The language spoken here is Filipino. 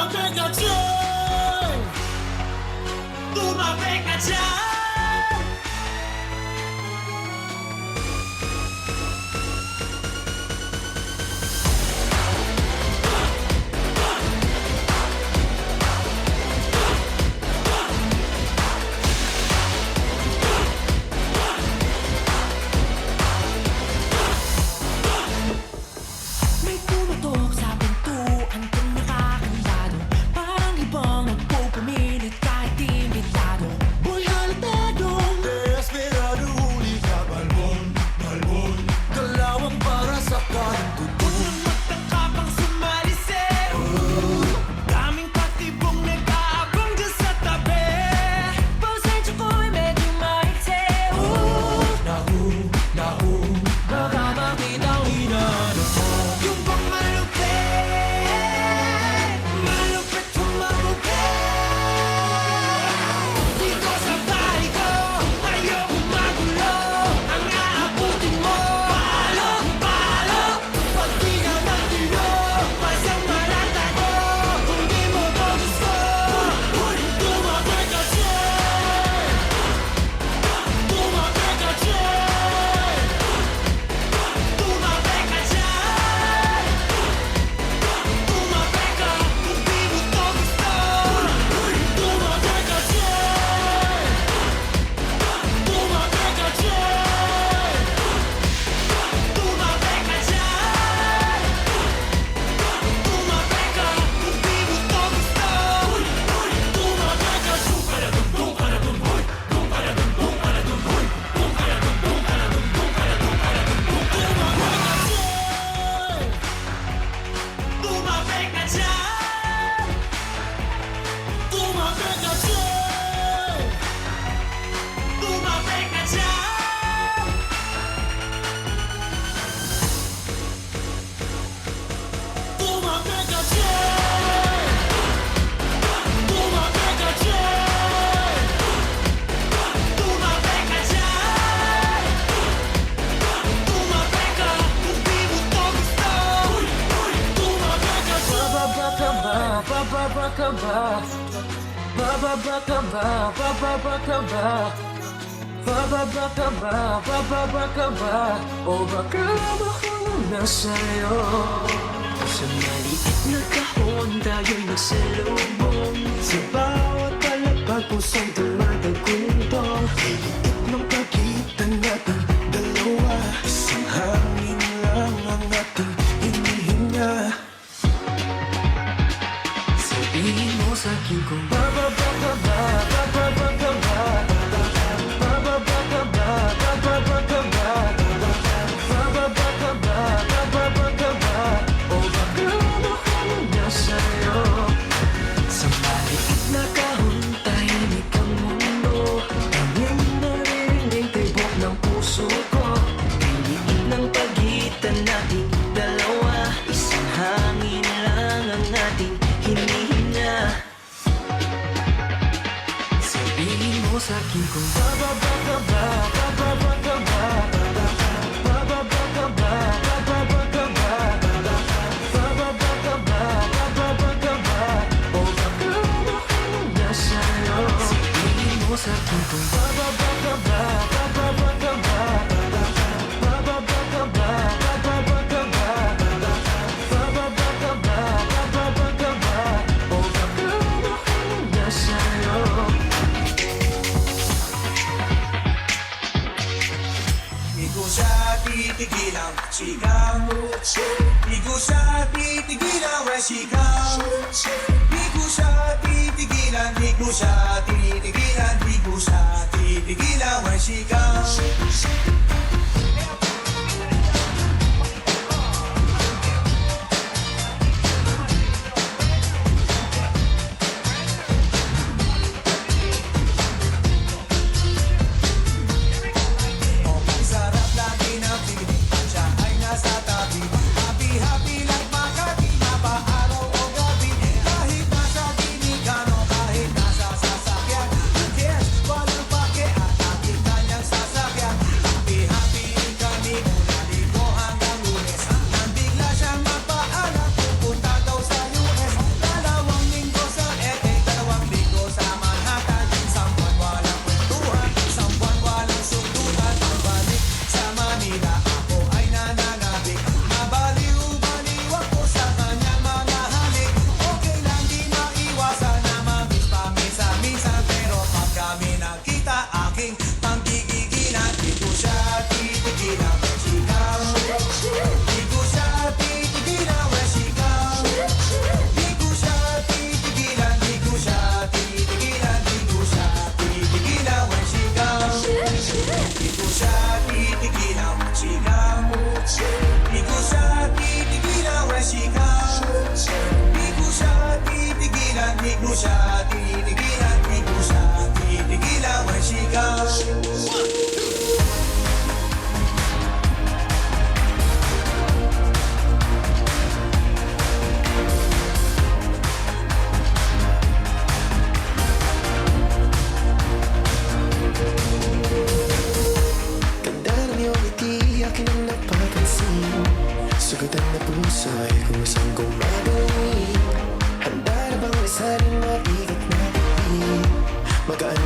Tumagal ka dyan, tumabay ka dyan. May tumutok sa pintuan kung nakakandado. Parang ibang nagpupumilit kahit imbitado. Boy, halatado, Desperado, huli ka, balbon, balbon. Dalawang para sa kanto. huwag nang magtaka pang sumali sa'yo. Daming patibong nag-aabang dyan sa tabi. Pasensya ko'y medyo maiksi. Nahu, Baka makitang inano mo. Yung bang malupit, malupit humagupit. Dito sa bahay ko, ayoko magulo. Ang aabutin mo, palo, palo. Pag di ka nagtino, masama lang tayo. Kung di mo to gusto, tumabay ka dyan. Tumabay ka dyan. Tumabay ka dyan. Tumabay ka kung di mo to gusto. Tumabay ka dyan. Tumabay ka dyan. Tumabay ka dyan. Tumabay ka kung di mo to gusto. Tumabay ka dun ka na dun, dun ka na dun, hoy. Dun ka na dun, dun ka na dun, hoy. Dun ka na dun, dun ka na dun, dun ka na dun, ka na dun, dun ka na dun. Tumabay ka dyan. Tumabay ka dyan. Tumabay ka dyan. Tumabay ka dyan. Tumabay ka dyan. Tumabay ka dyan. Tumabay ka kung di mo to gusto. Tumabay ka dyan. bababa ka ba? Bababa ka ba? Bababa ka ba? Bababa ka ba? Bababa ka ba? Bababa ka ba? O baka muna sa'yo? Sa maliit na kahon tayo'y nagsalubong. Sa bawat palapag pusong tumatagundong. Liit ng pagitan natin dalawa. Isang hangin lang ang ating hinihinga. Sabihin mo sa'kin kung Bababa ka ba? Bababa ka ba? Bababa ka ba? Bababa ka ba? Bababa ka ba? Bababa ka ba? O baka muna sa'yo? sa maliit na kahon tahimik ang mundo. Tanging naririnig tibok ng puso ko. Liit ng pagitan nating dalawa. Isang hangin lang ang ating hinihinga. Sabihin mo sa'kin kung Bababa ka ba? Bababa ka ba? Bababa ka ba? Bababa ka ba? Bababa ka ba? Bababa ka ba? O baka muna sa'yo? sabihin mo sa'kin kung Bababa ka ba? Bababa ka ba? Bababa ka ba? Bababa ka ba? Bababa ka ba? Bababa ka ba? O baka muna sa'yo? Di ko siya titigilan, sigaw. Di ko siya titigilan, we sigaw. Di ko siya titigilan, di ko siya titigilan, di ko siya titigilan, we sigaw. Sarap lagi ng piling, siya ay nasa tabi. Happy, happy like Makati, mapa-araw o gabi. Kahit nasa ginigan o kahit nasa sasakyan. Who cares? Walang pake at ating kanyang sasakyan. Happy, happy Di ko siya titigilan when she comes. Di ko siya titigilan, di ko siya titigilan, di ko siya titigilan when she comes. Ganda ng iyong ngiti, akin ang napapansin. Sugatan na puso ay kusang gumagawin. Handa na bang lisanin mabigat na bibig? Magaan